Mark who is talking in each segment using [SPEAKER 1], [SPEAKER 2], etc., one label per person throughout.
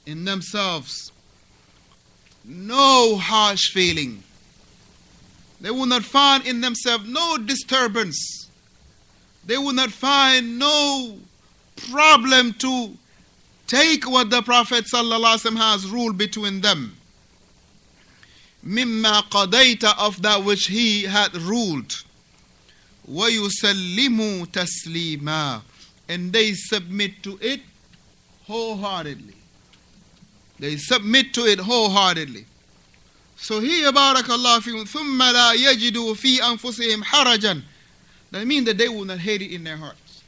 [SPEAKER 1] in themselves no harsh feeling. They will not find in themselves no disturbance. They will not find no problem to take what the Prophet ﷺ has ruled between them. Mimma qadayta, of that which he had ruled. وَيُسَلِّمُوا تَسْلِيمًا, and they submit to it wholeheartedly. They submit to it wholeheartedly. So here, barakallahu fikum, ثُمَّ لَا يَجِدُوا فِي أَنفُسِهِمْ حَرَجًا. That means that they will not hate it in their hearts.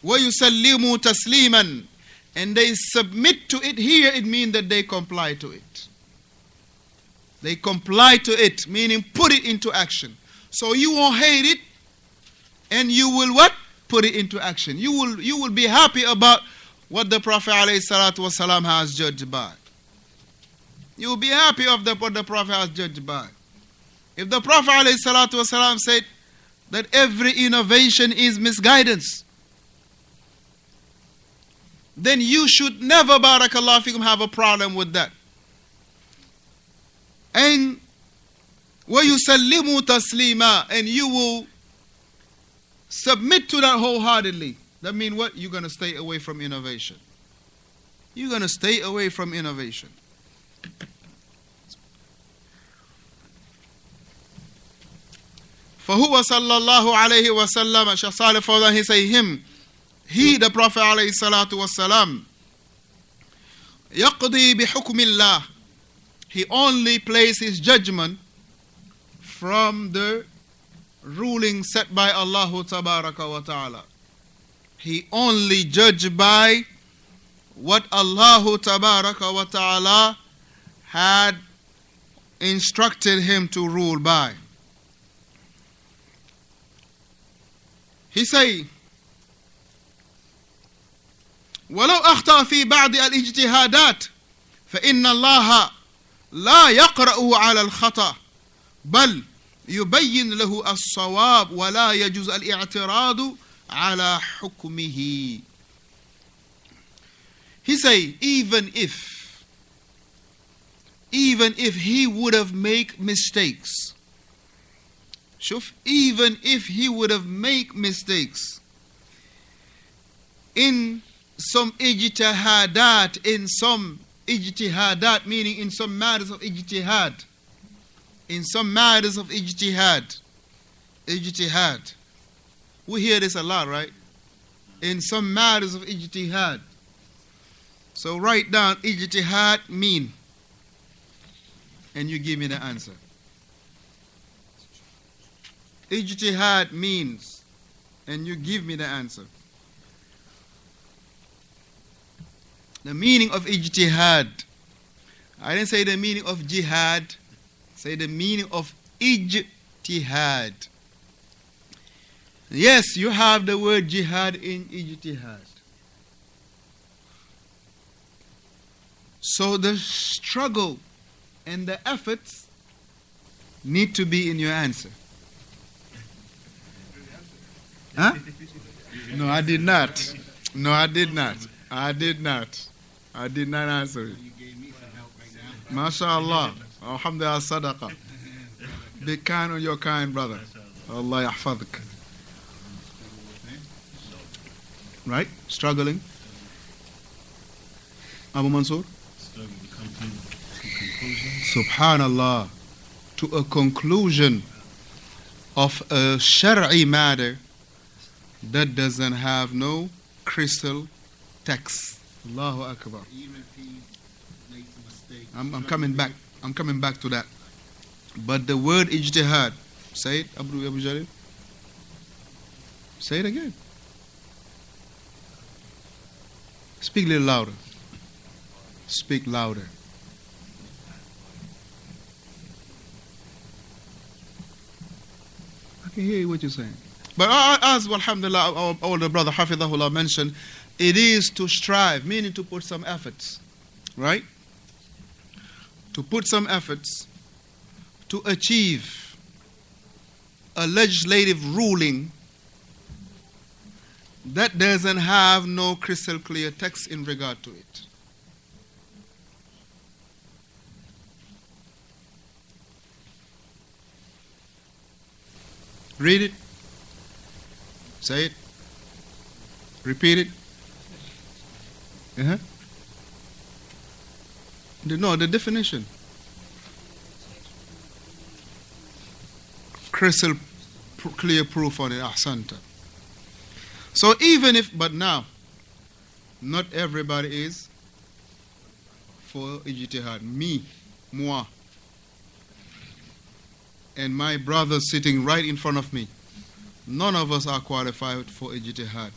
[SPEAKER 1] وَيُسَلِّمُوا تَسْلِيمًا, and they submit to it. Here it means that they comply to it. They comply to it, meaning put it into action. So you won't hate it, and you will what? Put it into action. You will be happy about what the Prophet ﷺ has judged by. You will be happy of what the Prophet has judged by. If the Prophet ﷺ said that every innovation is misguidance, then you should never, barakallahu fikum, have a problem with that. And وَيُسَلِّمُوا تَسْلِيمًا, and you will submit to that wholeheartedly. That means what? You're going to stay away from innovation. You're going to stay away from innovation. فَهُوَ صَلَّى اللَّهُ عَلَيْهِ وَسَلَّمَ, Shaykh Salih Fawzaan, he say him, he, the Prophet alayhi salatu wasalam, يَقْضِي بِحُكْمِ اللَّهِ, he only plays his judgment from the ruling set by Allah tabaraka wa ta'ala. He only judged by what Allah tabaraka wa ta'ala had instructed him to rule by. He say, وَلَوْ أَخْطَأَ فِي بَعْضِ الْإِجْتِهَادَاتِ فَإِنَّ اللَّهَ لَا يَقْرَأُهُ عَلَى الْخَطَأِ بَلْ يُبَيِّنْ لَهُ الصَّوَابِ وَلَا يَجُوزُ الْإِعْتِرَاضُ عَلَى حُكْمِهِ. He say, even if he would have made mistakes, even if he would have made mistakes in some ijtihadat, meaning in some matters of ijtihad, ijtihad. We hear this a lot, right? In some matters of ijtihad. So write down ijtihad mean, and you give me the answer. Ijtihad means, and you give me the answer. The meaning of ijtihad. I didn't say the meaning of jihad. Say the meaning of ijtihad. Yes, you have the word jihad in ijtihad. So the struggle and the efforts need to be in your answer. Huh? No, I did not. No, I did not. I did not. I did not answer it. MashaAllah. Alhamdulillah, sadaqah. Be kind on your kind, brother. Allah yahfadhk. Right? Struggling. Abu Mansour?
[SPEAKER 2] Struggling to come to conclusion.
[SPEAKER 1] Subhanallah. To a conclusion of a shari'i matter that doesn't have no crystal text. Allahu Akbar.
[SPEAKER 2] Even if he makes a mistake.
[SPEAKER 1] I'm coming back. I'm coming back to that. But the word ijtihad, say it, Abu Jalil. Say it again. Speak a little louder. Speak louder. I can hear what you're saying. But as alhamdulillah, our older brother Hafidhahullah mentioned, it is to strive, meaning to put some efforts. Right? To put some efforts to achieve a legislative ruling that doesn't have no crystal clear text in regard to it. Read it. Say it. Repeat it. No, the definition. Crystal clear proof on it. Ahsanta. So even if, but now, not everybody is for ijtihad. Me, moi, and my brother sitting right in front of me, none of us are qualified for ijtihad.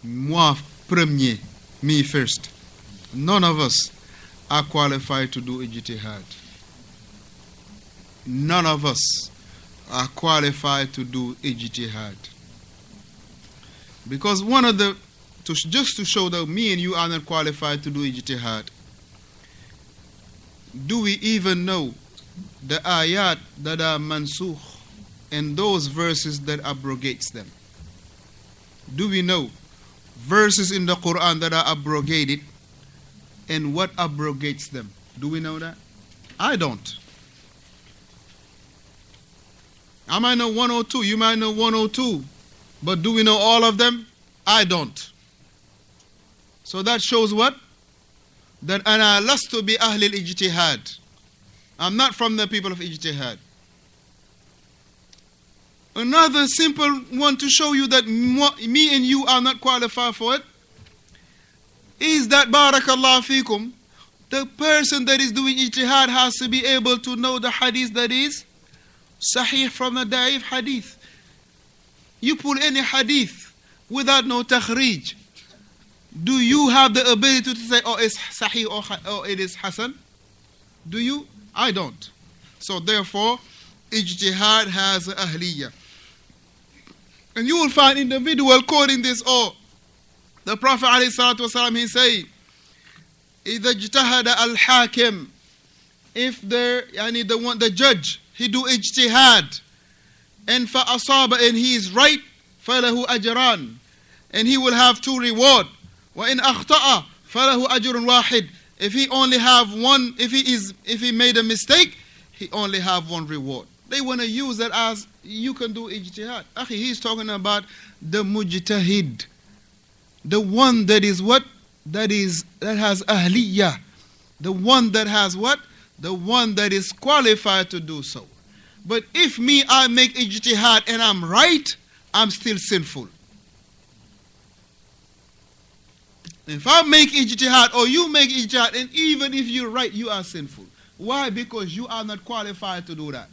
[SPEAKER 1] Moi premier, me first. None of us are qualified to do ijtihad. None of us are qualified to do ijtihad. Because one of the, just to show that me and you are not qualified to do ijtihad, do we even know the ayat that are mansukh and those verses that abrogates them? Do we know verses in the Quran that are abrogated and what abrogates them? Do we know that? I don't. I might know 102, you might know 102, but do we know all of them? I don't. So that shows what? That ana lastu bi ahli al-ijtihad. I'm not from the people of ijtihad. Another simple one to show you that me and you are not qualified for it is that, barakallah fikum, the person that is doing ijtihad has to be able to know the hadith that is sahih from the da'if hadith. You pull any hadith without no takhrij, do you have the ability to say, oh, it's sahih or it is hasan? Do you? I don't. So therefore, ijtihad has ahliyah. And you will find individual quoting this, oh, the Prophet ﷺ, he say, إِذَا اجْتَهَدَ الْحَاكِمِ, if the judge, he do ijtihad, and فَأَصَابَ, and he is right, فَلَهُ أَجْران, and he will have 2 reward. وَإِنْ أَخْطَأَ فَلَهُ أَجْرٌ وَاحِدٌ, if he only have one, if he made a mistake, he only have 1 reward. They want to use that as you can do ijtihad. Akhi, he's talking about the mujtahid, the one that is what? That has ahliyah. The one that has what? The one that is qualified to do so. But if me, I make ijtihad and I'm right, I'm still sinful. If I make ijtihad or you make ijtihad, and even if you're right, you are sinful. Why? Because you are not qualified to do that.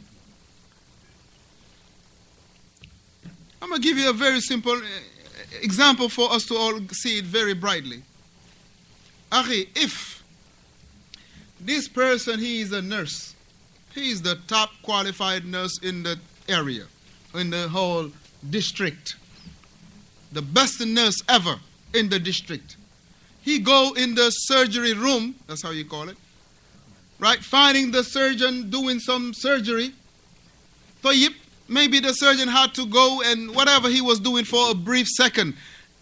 [SPEAKER 1] I'm going to give you a very simple example for us to all see it very brightly. Akhi, if this person, he is a nurse, he is the top qualified nurse in the area, in the whole district, the best nurse ever in the district. He go in the surgery room, that's how you call it, right? Finding the surgeon doing some surgery. Tayyib, maybe the surgeon had to go and whatever he was doing for a brief second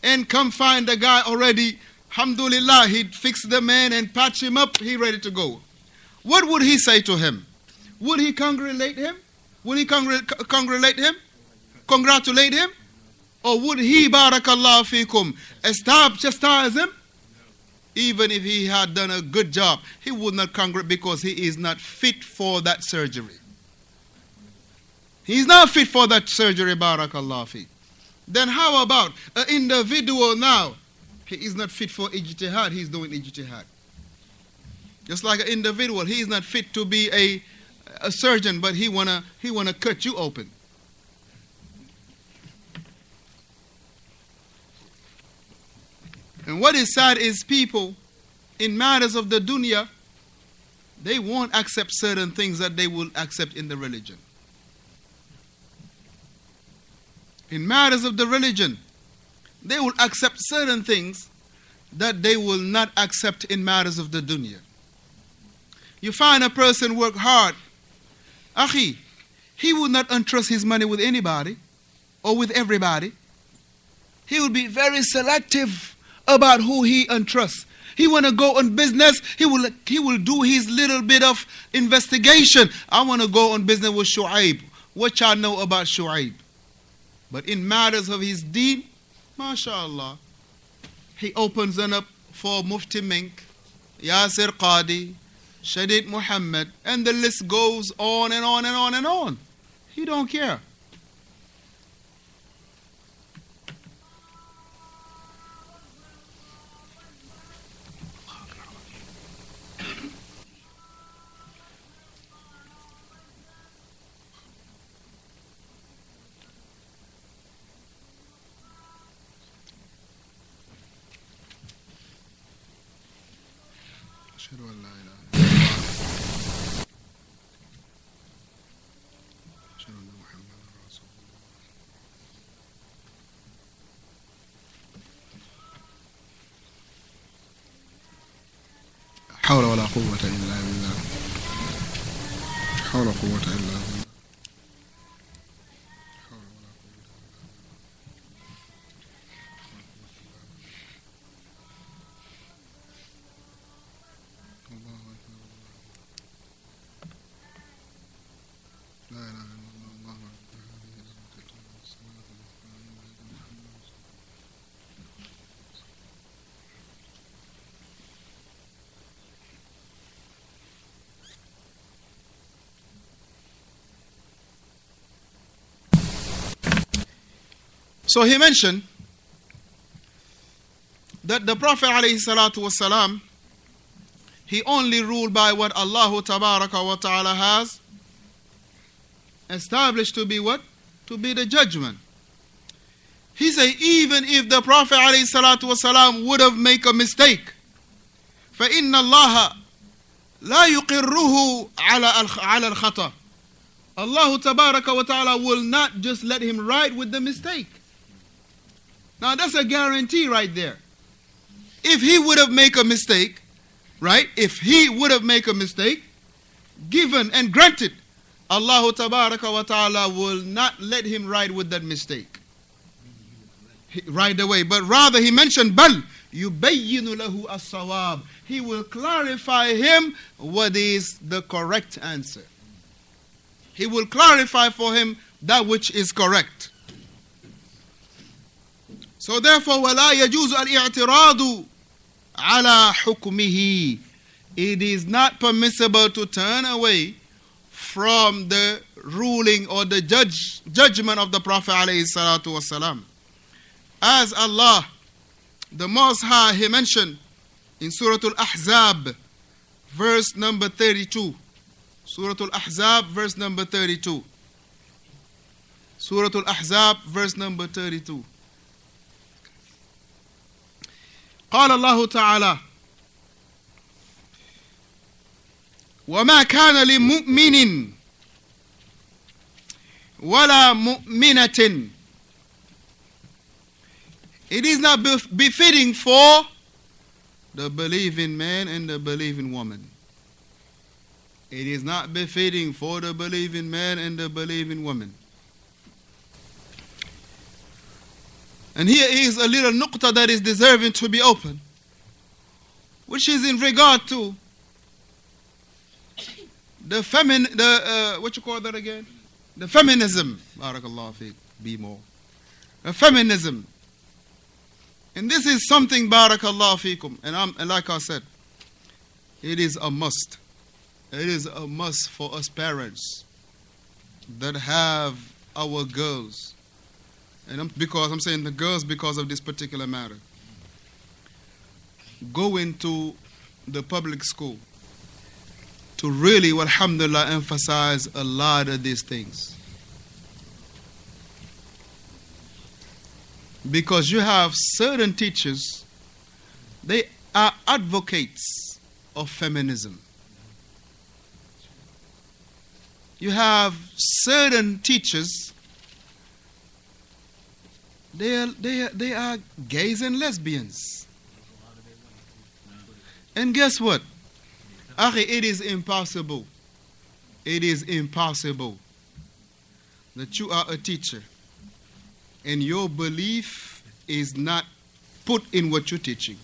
[SPEAKER 1] and come find the guy already, alhamdulillah, he'd fix the man and patch him up, he ready to go. What would he say to him? Would he congratulate him? Would he congratulate him? Congratulate him? Or would he, barakallahu fikum, chastise him? Even if he had done a good job, he would not congratulate because he is not fit for that surgery. He's not fit for that surgery, barakallahu fi. Then how about an individual now? He is not fit for ijtihad, he's doing ijtihad. Just like an individual, he is not fit to be a surgeon, but he wanna cut you open. And what is sad is people, in matters of the dunya, they won't accept certain things that they will accept in the religion. In matters of the religion, they will accept certain things that they will not accept in matters of the dunya. You find a person work hard. Akhi, he will not entrust his money with anybody or with everybody. He will be very selective about who he entrusts. He want to go on business. He will do his little bit of investigation. I want to go on business with Shu'aib. What y'all know about Shu'aib? But in matters of his deen, mashallah, he opens them up for Mufti Mink, Yasir Qadi, Shadid Muhammad, and the list goes on and on and on and on. He don't care. أشهد أن لا إله إلا الله أشهد أن محمدا رسول الله لا حول ولا قوة إلا بالله لا حول ولا قوة إلا بالله So he mentioned that the Prophet ﷺ, he only ruled by what Allah Tabaraka wa Ta'ala has established to be what? To be the judgment. He said even if the Prophet ﷺ would have made a mistake, فَإِنَّ اللَّهَ لَا يُقِرُّهُ عَلَى الْخَطَأِ. Allah Tabaraka wa Ta'ala will not just let him ride with the mistake. Now that's a guarantee right there. If he would have made a mistake, right? If he would have made a mistake, given and granted, Allah Tabaraka wa Ta'ala will not let him ride with that mistake right away. But rather he mentioned, بَلْ يُبَيِّنُ لَهُ الصَّوَابِ. He will clarify him what is the correct answer. He will clarify for him that which is correct. So therefore, وَلَا يَجُوزُ الْإِعْتِرَاضُ عَلَى حُكْمِهِ. It is not permissible to turn away from the ruling or the judgment of the Prophet ﷺ. As Allah, the Most High, He mentioned in Surah Al-Ahzab, verse number 32. Surah Al-Ahzab, verse number 32. Surah Al-Ahzab, verse number 32. قال الله تعالى وما كان لمؤمن ولا مؤمنة. It is not befitting for the believing man and the believing woman. It is not befitting for the believing man and the believing woman. And here is a little nuqta that is deserving to be opened, which is in regard to the what you call that again? The feminism. Barakallahu feek. Be more. The feminism. And this is something, barakallahu feekum. And like I said, it is a must. It is a must for us parents that have our girls. And because I'm saying the girls because of this particular matter. Go into the public school to really, alhamdulillah, emphasize a lot of these things. Because you have certain teachers, they are advocates of feminism. You have certain teachers, they are gays and lesbians. And guess what? Akhi, it is impossible. It is impossible that you are a teacher and your belief is not put in what you're teaching.